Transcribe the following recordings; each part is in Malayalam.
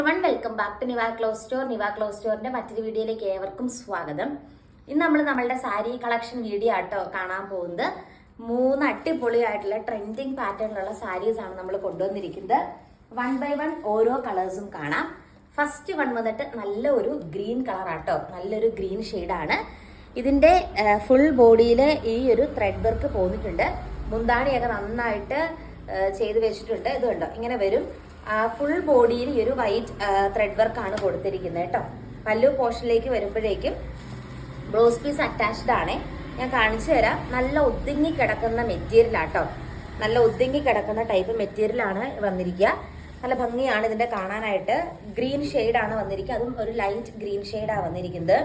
Welcome back to Niva cloth store. Niva cloth സ്റ്റോറിന്റെ മറ്റൊരു വീഡിയോയിലേക്ക് ഏവർക്കും സ്വാഗതം. ഇന്ന് നമ്മൾ നമ്മളുടെ സാരി കളക്ഷൻ വീഡിയോ ആട്ടോ കാണാൻ പോകുന്നത്. 3 അടിപൊളിയായിട്ടുള്ള ട്രെൻഡിങ് പാറ്റേണിലുള്ള സാരീസ് ആണ് നമ്മൾ കൊണ്ടുവന്നിരിക്കുന്നത്. 1 by 1 ഓരോ കളേഴ്സും കാണാം. ഫസ്റ്റ് വൺ വന്നിട്ട് നല്ല ഒരു ഗ്രീൻ കളർ ആട്ടോ, നല്ലൊരു ഗ്രീൻ ഷെയ്ഡാണ്. ഇതിന്റെ ഫുൾ ബോഡിയിൽ ഈ ഒരു ത്രെഡ് വർക്ക് പോന്നിട്ടുണ്ട്. മുന്താണിയൊക്കെ നന്നായിട്ട് ചെയ്ത് വെച്ചിട്ടുണ്ട്. ഇത് കണ്ടോ, ഇങ്ങനെ വരും. ഫുൾ ബോഡിയിൽ ഈ ഒരു വൈറ്റ് ത്രെഡ് വർക്ക് ആണ് കൊടുത്തിരിക്കുന്നത് കേട്ടോ. പല്ലു പോർഷനിലേക്ക് വരുമ്പോഴേക്കും ബ്ലൗസ് പീസ് അറ്റാച്ച്ഡ് ആണ്. ഞാൻ കാണിച്ചു തരാം. നല്ല ഒതുങ്ങി കിടക്കുന്ന മെറ്റീരിയൽ ആട്ടോ, നല്ല ഒതുങ്ങി കിടക്കുന്ന ടൈപ്പ് മെറ്റീരിയൽ ആണ് വന്നിരിക്കുക. നല്ല ഭംഗിയാണ് ഇതിന്റെ കാണാനായിട്ട്. ഗ്രീൻ ഷെയ്ഡാണ് വന്നിരിക്കുക, അതും ഒരു ലൈറ്റ് ഗ്രീൻ ഷെയ്ഡാണ് വന്നിരിക്കുന്നത്.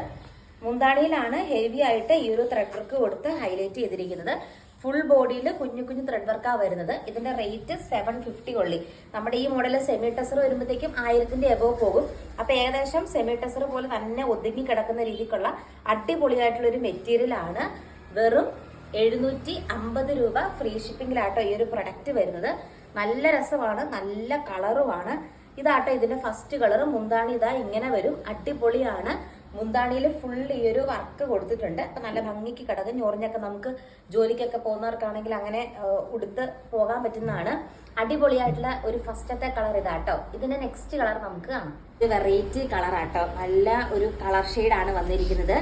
മുന്താണിയിലാണ് ഹെവി ആയിട്ട് ഈ ഒരു ത്രെഡ് വർക്ക് കൊടുത്ത് ഹൈലൈറ്റ് ചെയ്തിരിക്കുന്നത്. ഫുൾ ബോഡിയിൽ കുഞ്ഞു കുഞ്ഞു ത്രെഡ് വർക്കാണ് വരുന്നത്. ഇതിന്റെ റേറ്റ് 750 ഉള്ളി. നമ്മുടെ ഈ മോഡൽ സെമി ടെസർ വരുമ്പോഴത്തേക്കും 1000ന്റെ എബവ് പോകും. അപ്പൊ ഏകദേശം സെമി ടെസർ പോലെ തന്നെ ഒതുങ്ങി കിടക്കുന്ന രീതിക്കുള്ള അടിപൊളിയായിട്ടുള്ള ഒരു മെറ്റീരിയൽ ആണ്. വെറും 750 രൂപ ഫ്രീ ഷിപ്പിംഗിലാട്ടോ ഈ ഒരു പ്രൊഡക്റ്റ് വരുന്നത്. നല്ല രസമാണ്, നല്ല കളറുമാണ്. ഇതാട്ടോ ഇതിന്റെ ഫസ്റ്റ് കളർ. മുന്താണി ഇതാ ഇങ്ങനെ വരും, അടിപൊളിയാണ്. മുന്താണിയിൽ ഫുൾ ഈ ഒരു വർക്ക് കൊടുത്തിട്ടുണ്ട്. അപ്പൊ നല്ല ഭംഗിക്ക് കിടക്കും. ഞൊറിഞ്ഞൊക്കെ നമുക്ക് ജോലിക്കൊക്കെ പോകുന്നവർക്കാണെങ്കിൽ അങ്ങനെ ഉടുത്ത് പോകാൻ പറ്റുന്നതാണ്. അടിപൊളിയായിട്ടുള്ള ഒരു ഫസ്റ്റത്തെ കളർ ഇതാട്ടോ. ഇതിന്റെ നെക്സ്റ്റ് കളർ നമുക്ക് കാണാം. ഇത് വെറൈറ്റി കളറാട്ടോ, നല്ല ഒരു കളർ ഷെയ്ഡാണ് വന്നിരിക്കുന്നത്.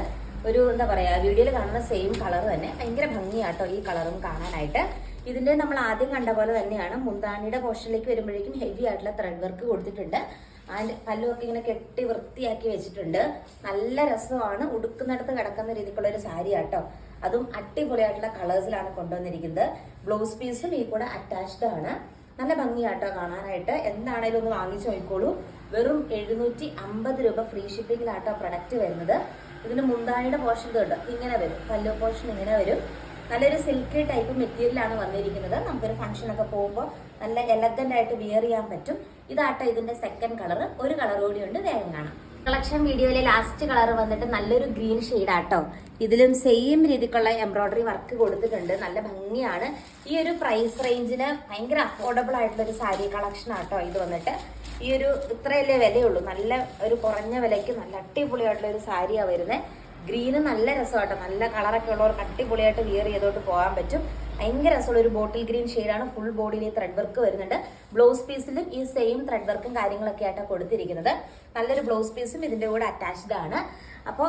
ഒരു എന്താ പറയാ, വീഡിയോയിൽ കാണുന്ന സെയിം കളർ തന്നെ. ഭയങ്കര ഭംഗിയാട്ടോ ഈ കളറും കാണാനായിട്ട്. ഇതിന്റെ നമ്മൾ ആദ്യം കണ്ട പോലെ തന്നെയാണ്. മുന്താണിയുടെ പോർഷനിലേക്ക് വരുമ്പോഴേക്കും ഹെവി ആയിട്ടുള്ള ത്രെഡ് വർക്ക് കൊടുത്തിട്ടുണ്ട്. അതിന്റെ പല്ലുമൊക്കെ ഇങ്ങനെ കെട്ടി വൃത്തിയാക്കി വെച്ചിട്ടുണ്ട്. നല്ല രസമാണ്. ഉടുക്കുന്നിടത്ത് കിടക്കുന്ന രീതിക്കുള്ള ഒരു സാരി ആട്ടോ. അതും അടിപൊളിയായിട്ടുള്ള കളേഴ്സിലാണ് കൊണ്ടുവന്നിരിക്കുന്നത്. ബ്ലൗസ് പീസും ഈ കൂടെ അറ്റാച്ച്ഡ് ആണ്. നല്ല ഭംഗിയാട്ടോ കാണാനായിട്ട്. എന്താണേലും ഒന്ന് വാങ്ങിച്ചു നോക്കിക്കോളൂ. വെറും 750 രൂപ ഫ്രീ ഷിപ്പിംഗിലാട്ടോ പ്രൊഡക്റ്റ് വരുന്നത്. ഇതിന് മുന്താണിയുടെ പോർഷൻ തൊട്ട് ഇങ്ങനെ വരും, പല്ലു പോർഷൻ ഇങ്ങനെ വരും. നല്ലൊരു സിൽക്കി ടൈപ്പ് മെറ്റീരിയൽ ആണ് വന്നിരിക്കുന്നത്. നമുക്കൊരു ഫംഗ്ഷനൊക്കെ പോകുമ്പോൾ നല്ല എലഗന്റ് ആയിട്ട് വിയർ ചെയ്യാൻ പറ്റും. ഇതാട്ടോ ഇതിന്റെ സെക്കൻഡ് കളർ. ഒരു കളർ കൂടി ഉണ്ട്, വേഗം കാണാം. കളക്ഷൻ വീഡിയോയിലെ ലാസ്റ്റ് കളർ വന്നിട്ട് നല്ലൊരു ഗ്രീൻ ഷെയ്ഡാട്ടോ. ഇതിലും സെയിം രീതിക്കുള്ള എംബ്രോയിഡറി വർക്ക് കൊടുത്തിട്ടുണ്ട്. നല്ല ഭംഗിയാണ്. ഈ ഒരു പ്രൈസ് റേഞ്ചിന് ഭയങ്കര അഫോർഡബിൾ ആയിട്ടുള്ള ഒരു സാരി കളക്ഷൻ ആട്ടോ ഇത് വന്നിട്ട്. ഈ ഒരു ഇത്രയല്ലേ വിലയുള്ളൂ. നല്ല ഒരു കുറഞ്ഞ വിലയ്ക്ക് നല്ല അടിപൊളിയായിട്ടുള്ള ഒരു സാരിയാണ് വരുന്നത്. ഗ്രീന് നല്ല രസമാട്ടോ. നല്ല കളറൊക്കെ ഉള്ളവർക്ക് അടിപൊളിയായിട്ട് വിയർ ചെയ്തോട്ട് പോകാൻ പറ്റും. ഭയങ്കര രസമുള്ള ഒരു ബോട്ടിൽ ഗ്രീൻ ഷെയ്ഡാണ്. ഫുൾ ബോഡിയിൽ ത്രെഡ് വർക്ക് വരുന്നുണ്ട്. ബ്ലൗസ് പീസിലും ഈ സെയിം ത്രെഡ് വർക്കും കാര്യങ്ങളൊക്കെ ആയിട്ടാണ് കൊടുത്തിരിക്കുന്നത്. നല്ലൊരു ബ്ലൗസ് പീസും ഇതിന്റെ കൂടെ അറ്റാച്ച്ഡ് ആണ്. അപ്പോൾ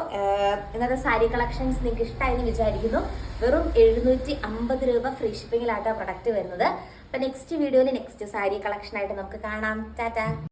ഇന്നത്തെ സാരി കളക്ഷൻസ് നിങ്ങൾക്ക് ഇഷ്ടമായെന്ന് വിചാരിക്കുന്നു. വെറും 750 രൂപ ഫ്രീ ഷിപ്പിംഗിലായിട്ടാണ് പ്രൊഡക്റ്റ് വരുന്നത്. അപ്പൊ നെക്സ്റ്റ് വീഡിയോയിൽ നെക്സ്റ്റ് സാരി കളക്ഷൻ ആയിട്ട് നമുക്ക് കാണാം. ടാറ്റാ.